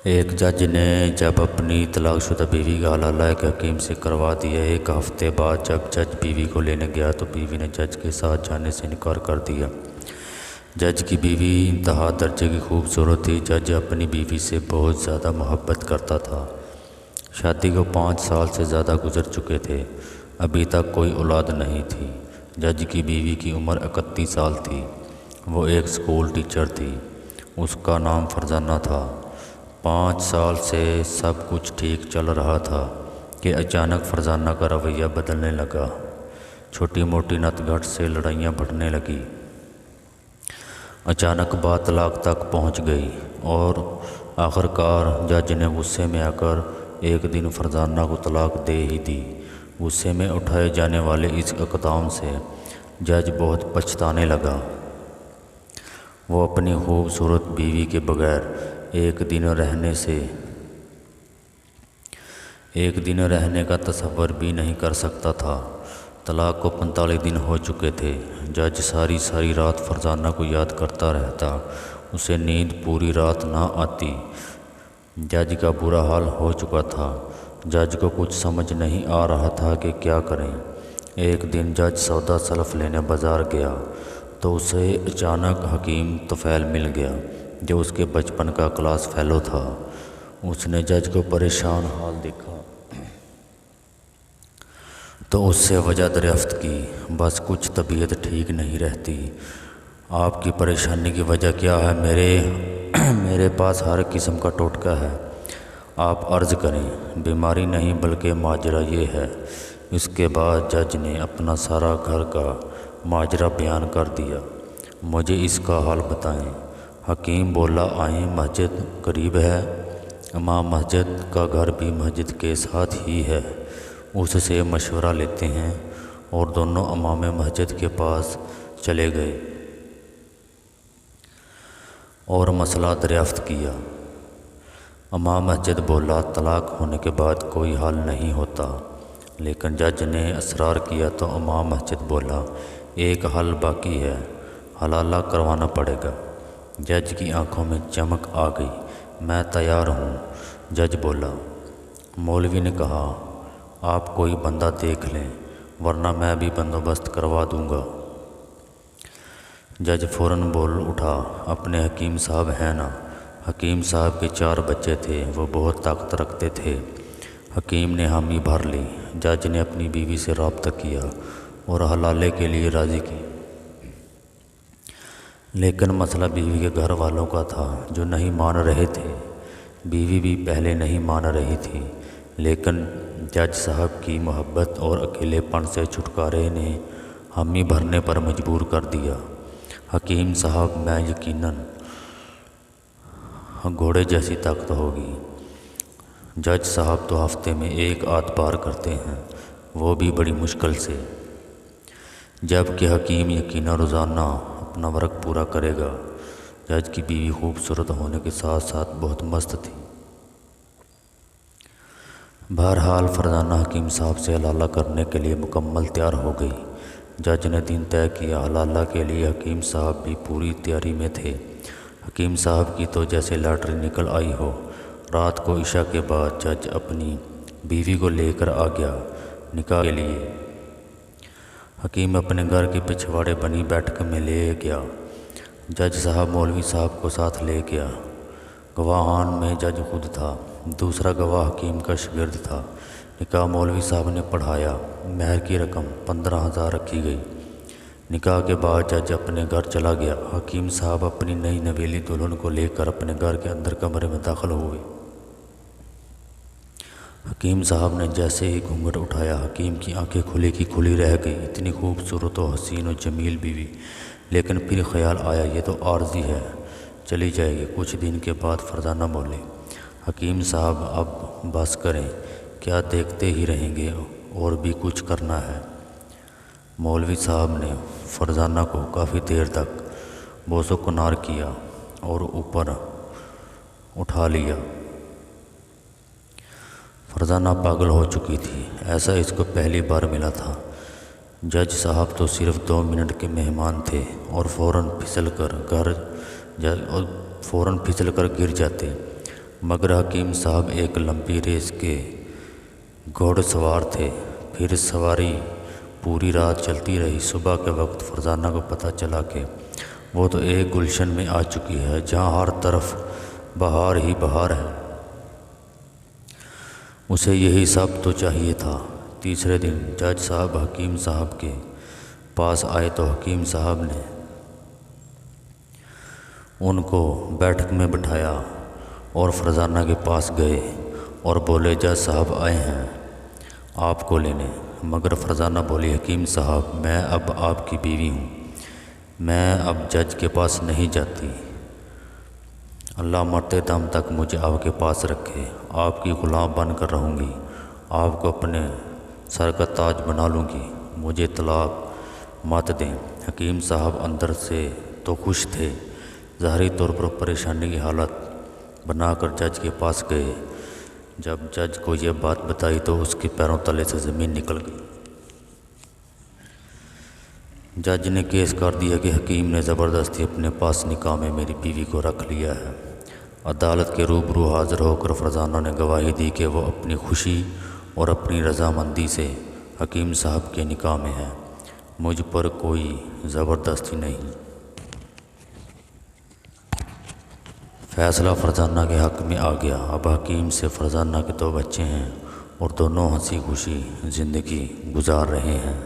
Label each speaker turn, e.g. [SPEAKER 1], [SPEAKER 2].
[SPEAKER 1] ایک جج نے جب اپنی طلاق شدہ بیوی کا حلالہ ایک حکیم سے کروا دیا، ایک ہفتے بعد جب جج بیوی کو لینے گیا تو بیوی نے جج کے ساتھ جانے سے انکار کر دیا۔ جج کی بیوی انتہا درجے کی خوبصورت تھی۔ جج اپنی بیوی سے بہت زیادہ محبت کرتا تھا۔ شادی کو 5 سال سے زیادہ گزر چکے تھے، ابھی تک کوئی اولاد نہیں تھی۔ جج کی بیوی کی عمر 31 سال تھی۔ وہ ایک اسکول ٹیچر تھی۔ اس کا نام فرزانہ تھا۔ 5 سال سے سب کچھ ٹھیک چل رہا تھا کہ اچانک فرزانہ کا رویہ بدلنے لگا۔ چھوٹی موٹی نت گھٹ سے لڑائیاں بڑھنے لگی۔ اچانک بات طلاق تک پہنچ گئی اور آخرکار جج نے غصے میں آ کر ایک دن فرزانہ کو طلاق دے ہی دی۔ غصے میں اٹھائے جانے والے اس اقدام سے جج بہت پچھتانے لگا۔ وہ اپنی خوبصورت بیوی کے بغیر ایک دن رہنے کا تصور بھی نہیں کر سکتا تھا۔ طلاق کو 45 دن ہو چکے تھے۔ جج ساری رات فرزانہ کو یاد کرتا رہتا۔ اسے نیند پوری رات نہ آتی۔ جج کا برا حال ہو چکا تھا۔ جج کو کچھ سمجھ نہیں آ رہا تھا کہ کیا کریں۔ ایک دن جج سودا سلف لینے بازار گیا تو اسے اچانک حکیم طفیل مل گیا جو اس کے بچپن کا کلاس فیلو تھا۔ اس نے جج کو پریشان حال دیکھا تو اس سے وجہ دریافت کی۔ بس کچھ طبیعت ٹھیک نہیں رہتی۔ آپ کی پریشانی کی وجہ کیا ہے؟ میرے پاس ہر قسم کا ٹوٹکا ہے، آپ عرض کریں۔ بیماری نہیں بلکہ ماجرا یہ ہے۔ اس کے بعد جج نے اپنا سارا گھر کا ماجرا بیان کر دیا۔ مجھے اس کا حال بتائیں۔ حکیم بولا، آئیں، مسجد قریب ہے۔ امام مسجد کا گھر بھی مسجد کے ساتھ ہی ہے، اس سے مشورہ لیتے ہیں۔ اور دونوں امام مسجد کے پاس چلے گئے اور مسئلہ دریافت کیا۔ امام مسجد بولا، طلاق ہونے کے بعد کوئی حل نہیں ہوتا۔ لیکن جج نے اصرار کیا تو امام مسجد بولا، ایک حل باقی ہے، حلالہ کروانا پڑے گا۔ جج کی آنکھوں میں چمک آ گئی۔ میں تیار ہوں۔ جج بولا۔ مولوی نے کہا، آپ کوئی بندہ دیکھ لیں ورنہ میں بھی بندوبست کروا دوں گا۔ جج فوراً بول اٹھا، اپنے حکیم صاحب ہیں نا؟ حکیم صاحب کے 4 بچے تھے، وہ بہت طاقت رکھتے تھے۔ حکیم نے حامی بھر لی۔ جج نے اپنی بیوی سے رابطہ کیا اور حلالے کے لیے راضی کی۔ لیکن مسئلہ بیوی کے گھر والوں کا تھا جو نہیں مان رہے تھے۔ بیوی بھی پہلے نہیں مان رہی تھی، لیکن جج صاحب کی محبت اور اکیلے پن سے چھٹکارے نے حامی بھرنے پر مجبور کر دیا۔ حکیم صاحب میں یقیناً گھوڑے جیسی طاقت ہوگی۔ جج صاحب تو ہفتے میں 1 آدھ بار کرتے ہیں، وہ بھی بڑی مشکل سے، جبکہ حکیم یقیناً روزانہ اپنا ورک پورا کرے گا۔ جج کی بیوی خوبصورت ہونے کے ساتھ ساتھ بہت مست تھی۔ بہرحال فرزانہ حکیم صاحب سے حلالہ کرنے کے لیے مکمل تیار ہو گئی۔ جج نے دن طے کیا۔ حلالہ کے لیے حکیم صاحب بھی پوری تیاری میں تھے۔ حکیم صاحب کی تو جیسے لاٹری نکل آئی ہو۔ رات کو عشاء کے بعد جج اپنی بیوی کو لے کر آ گیا نکاح کے لیے۔ حکیم اپنے گھر کے پچھواڑے بنی بیٹھک میں لے گیا۔ جج صاحب مولوی صاحب کو ساتھ لے گیا۔ گواہان میں جج خود تھا، دوسرا گواہ حکیم کا شاگرد تھا۔ نکاح مولوی صاحب نے پڑھایا۔ مہر کی رقم 15,000 رکھی گئی۔ نکاح کے بعد جج اپنے گھر چلا گیا۔ حکیم صاحب اپنی نئی نویلی دلہن کو لے کر اپنے گھر کے اندر کمرے میں داخل ہوئے۔ حکیم صاحب نے جیسے ہی گھونگھٹ اٹھایا، حکیم کی آنکھیں کھلی کی کھلی رہ گئی۔ اتنی خوبصورت و حسین و جمیل بیوی، لیکن پھر خیال آیا یہ تو عارضی ہے، چلی جائے گی۔ کچھ دن کے بعد فرزانہ بولے، حکیم صاحب اب بس کریں، کیا دیکھتے ہی رہیں گے، اور بھی کچھ کرنا ہے۔ مولوی صاحب نے فرزانہ کو کافی دیر تک بوس و کنار کیا اور اوپر اٹھا لیا۔ فرزانہ پاگل ہو چکی تھی، ایسا اس کو پہلی بار ملا تھا۔ جج صاحب تو صرف 2 منٹ کے مہمان تھے اور فوراً پھسل کر گر جاتے۔ مگر حکیم صاحب ایک لمبی ریس کے گھوڑ سوار تھے۔ پھر سواری پوری رات چلتی رہی۔ صبح کے وقت فرزانہ کو پتہ چلا کہ وہ تو ایک گلشن میں آ چکی ہے جہاں ہر طرف بہار ہی بہار ہے۔ اسے یہی سب تو چاہیے تھا۔ تیسرے دن جج صاحب حکیم صاحب کے پاس آئے تو حکیم صاحب نے ان کو بیٹھک میں بٹھایا اور فرزانہ کے پاس گئے اور بولے جج صاحب آئے ہیں آپ کو لینے۔ مگر فرزانہ بولی حکیم صاحب میں اب آپ کی بیوی ہوں، میں اب جج کے پاس نہیں جاتی، اللہ مرتے دم تک مجھے آپ کے پاس رکھے، آپ کی غلام بن کر رہوں گی، آپ کو اپنے سر کا تاج بنا لوں گی، مجھے طلاق مت دیں۔ حکیم صاحب اندر سے تو خوش تھے، ظاہری طور پر پریشانی کی حالت بنا کر جج کے پاس گئے۔ جب جج کو یہ بات بتائی تو اس کے پیروں تلے سے زمین نکل گئی۔ جج نے کیس کر دیا کہ حکیم نے زبردستی اپنے پاس نکاح میں میری بیوی کو رکھ لیا ہے۔ عدالت کے روبرو حاضر ہو کر فرزانہ نے گواہی دی کہ وہ اپنی خوشی اور اپنی رضامندی سے حکیم صاحب کے نکاح میں ہے، مجھ پر کوئی زبردستی نہیں۔ فیصلہ فرزانہ کے حق میں آ گیا۔ اب حکیم سے فرزانہ کے 2 بچے ہیں اور دونوں ہنسی خوشی زندگی گزار رہے ہیں۔